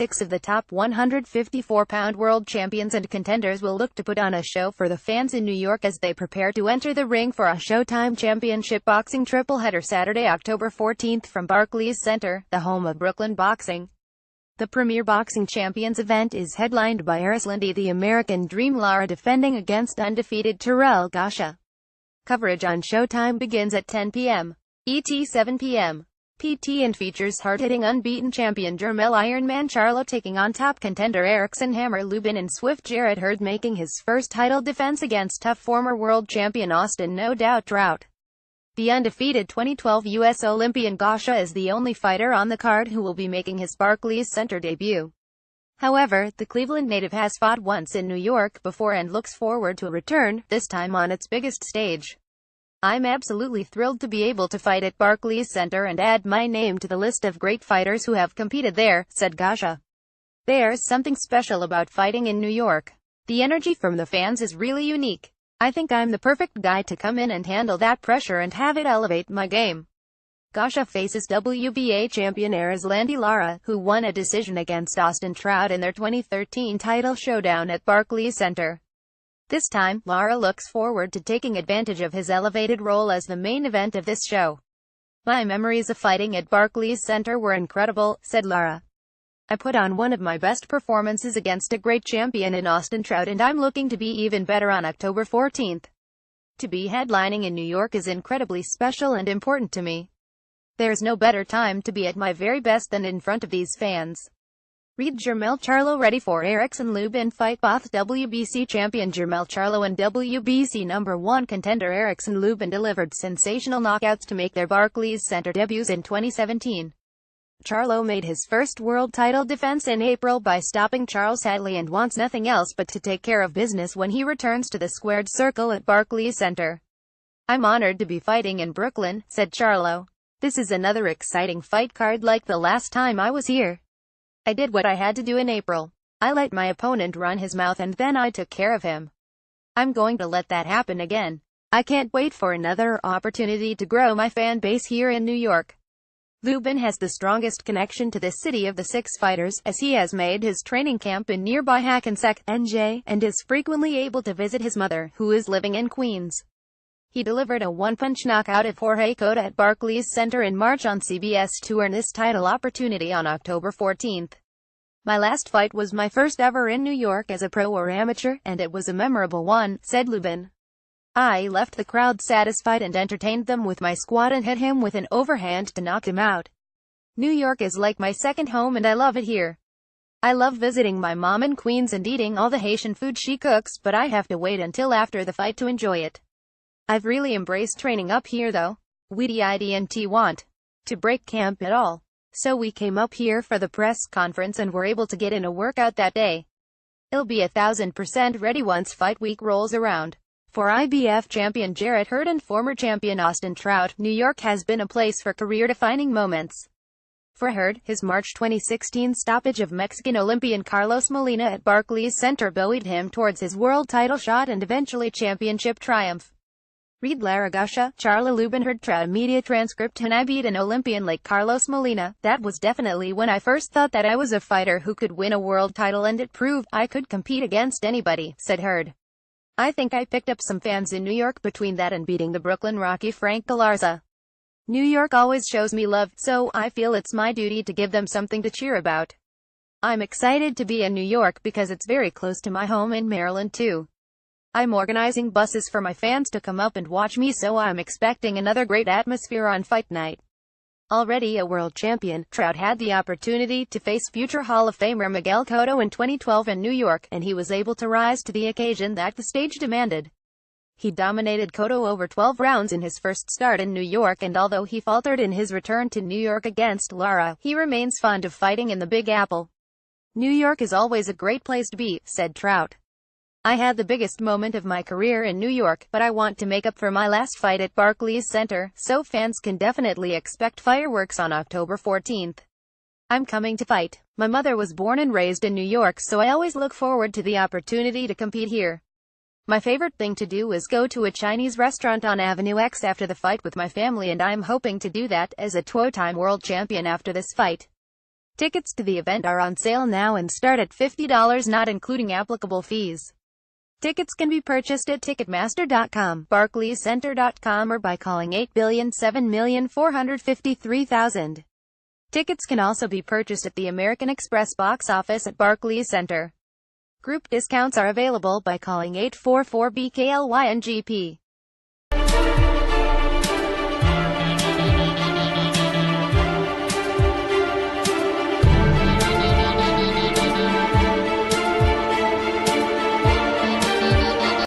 6 of the top 154-pound world champions and contenders will look to put on a show for the fans in New York as they prepare to enter the ring for a Showtime Championship boxing tripleheader Saturday, October 14th from Barclays Center, the home of Brooklyn boxing. The premier boxing champions event is headlined by Lindy the American Dream Lara defending against undefeated Terrell Gausha. Coverage on Showtime begins at 10 p.m. ET 7 p.m. PT and features hard-hitting unbeaten champion Jermell Ironman Charlo taking on top contender Erickson Hammer Lubin and Swift Jarrett Hurd making his first title defense against tough former world champion Austin No Doubt Trout. The undefeated 2012 U.S. Olympian Gausha is the only fighter on the card who will be making his Barclays Center debut. However, the Cleveland native has fought once in New York before and looks forward to a return, this time on its biggest stage. "I'm absolutely thrilled to be able to fight at Barclays Center and add my name to the list of great fighters who have competed there," said Gausha. "There's something special about fighting in New York. The energy from the fans is really unique. I think I'm the perfect guy to come in and handle that pressure and have it elevate my game." Gausha faces WBA champion Lindy Lara, who won a decision against Austin Trout in their 2013 title showdown at Barclays Center. This time, Lara looks forward to taking advantage of his elevated role as the main event of this show. "My memories of fighting at Barclays Center were incredible," said Lara. "I put on one of my best performances against a great champion in Austin Trout and I'm looking to be even better on October 14th. To be headlining in New York is incredibly special and important to me. There's no better time to be at my very best than in front of these fans." Read Jermell Charlo ready for Erickson Lubin fight. Both WBC champion Jermell Charlo and WBC #1 contender Erickson Lubin delivered sensational knockouts to make their Barclays Center debuts in 2017. Charlo made his first world title defense in April by stopping Charles Hadley and wants nothing else but to take care of business when he returns to the squared circle at Barclays Center. "I'm honored to be fighting in Brooklyn," said Charlo. "This is another exciting fight card like the last time I was here. I did what I had to do in April. I let my opponent run his mouth and then I took care of him. I'm going to let that happen again. I can't wait for another opportunity to grow my fan base here in New York." Lubin has the strongest connection to the city of the six fighters, as he has made his training camp in nearby Hackensack, NJ, and is frequently able to visit his mother, who is living in Queens. He delivered a one-punch knockout of Jorge Cota at Barclays Center in March on CBS to earn this title opportunity on October 14th. "My last fight was my first ever in New York as a pro or amateur, and it was a memorable one," said Lubin. "I left the crowd satisfied and entertained them with my squad and hit him with an overhand to knock him out. New York is like my second home and I love it here. I love visiting my mom in Queens and eating all the Haitian food she cooks, but I have to wait until after the fight to enjoy it. I've really embraced training up here though. We didn't want to break camp at all. So we came up here for the press conference and were able to get in a workout that day. It'll be 1000% ready once fight week rolls around." For IBF champion Jarrett Hurd and former champion Austin Trout, New York has been a place for career-defining moments. For Hurd, his March 2016 stoppage of Mexican Olympian Carlos Molina at Barclays Center buoyed him towards his world title shot and eventually championship triumph. Read Lara Gausha, Charlo Lubin Hurd Trout media transcript. "When I beat an Olympian like Carlos Molina, that was definitely when I first thought that I was a fighter who could win a world title and it proved I could compete against anybody," said Hurd. "I think I picked up some fans in New York between that and beating the Brooklyn Rocky Frank Galarza. New York always shows me love, so I feel it's my duty to give them something to cheer about. I'm excited to be in New York because it's very close to my home in Maryland too. I'm organizing buses for my fans to come up and watch me, so I'm expecting another great atmosphere on fight night." Already a world champion, Trout had the opportunity to face future Hall of Famer Miguel Cotto in 2012 in New York, and he was able to rise to the occasion that the stage demanded. He dominated Cotto over 12 rounds in his first start in New York, and although he faltered in his return to New York against Lara, he remains fond of fighting in the Big Apple. "New York is always a great place to be," said Trout. "I had the biggest moment of my career in New York, but I want to make up for my last fight at Barclays Center, so fans can definitely expect fireworks on October 14th. I'm coming to fight. My mother was born and raised in New York, so I always look forward to the opportunity to compete here. My favorite thing to do is go to a Chinese restaurant on Avenue X after the fight with my family, and I'm hoping to do that as a two-time world champion after this fight." Tickets to the event are on sale now and start at $50, not including applicable fees. Tickets can be purchased at Ticketmaster.com, BarclaysCenter.com, or by calling 8,007,453,000. Tickets can also be purchased at the American Express box office at Barclays Center. Group discounts are available by calling 844-BKLYNGP.